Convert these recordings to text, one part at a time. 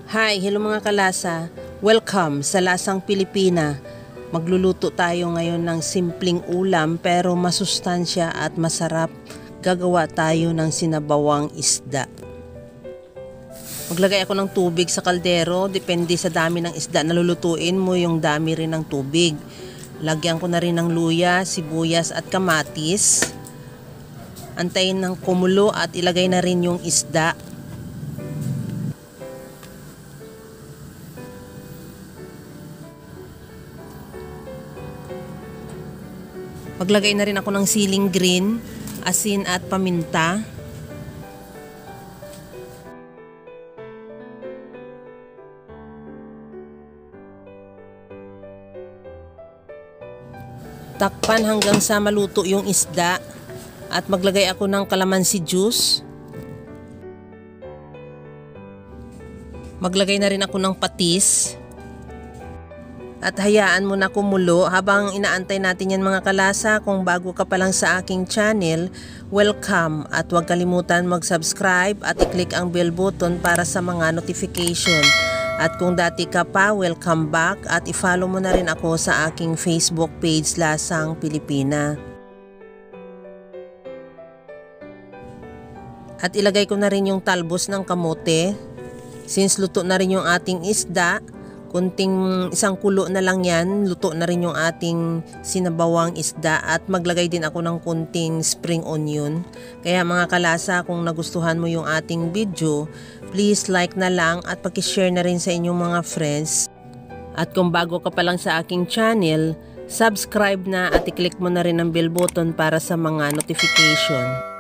Hi, hello mga kalasa. Welcome sa Lasang Pilipina. Magluluto tayo ngayon ng simpleng ulam pero masustansya at masarap. Gagawa tayo ng sinabawang isda. Maglagay ako ng tubig sa kaldero. Depende sa dami ng isda na lulutuin mo, yung dami rin ng tubig. Lagyan ko na rin ng luya, sibuyas at kamatis. Antayin ng kumulo at ilagay na rin yung isda. Maglagay na rin ako ng siling green, asin at paminta. Takpan hanggang sa maluto yung isda at maglagay ako ng kalamansi juice. Maglagay na rin ako ng patis. At hayaan mo na kumulo habang inaantay natin yan mga kalasa. Kung bago ka pa lang sa aking channel, welcome at huwag kalimutan mag-subscribe at i-click ang bell button para sa mga notification. At kung dati ka pa, welcome back at i-follow mo na rin ako sa aking Facebook page Lasang Pilipina. At ilagay ko na rin yung talbos ng kamote. Since luto na rin yung ating isda, kunting isang kulo na lang yan, luto na rin yung ating sinabawang isda. At maglagay din ako ng kunting spring onion. Kaya mga kalasa, kung nagustuhan mo yung ating video, please like na lang at pakishare na rin sa inyong mga friends. At kung bago ka pa lang sa aking channel, subscribe na at i-click mo na rin ang bell button para sa mga notification.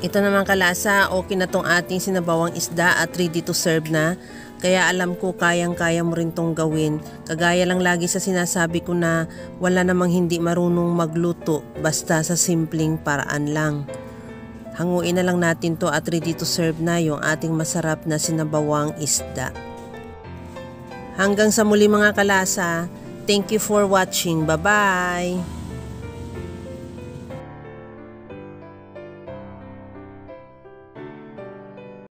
Ito naman kalasa, okay na tong ating sinabawang isda at ready to serve na. Kaya alam ko kayang-kaya mo rin tong gawin. Kagaya lang lagi sa sinasabi ko na wala namang hindi marunong magluto basta sa simpleng paraan lang. Hanguin na lang natin to at ready to serve na yung ating masarap na sinabawang isda. Hanggang sa muli mga kalasa, thank you for watching. Bye-bye!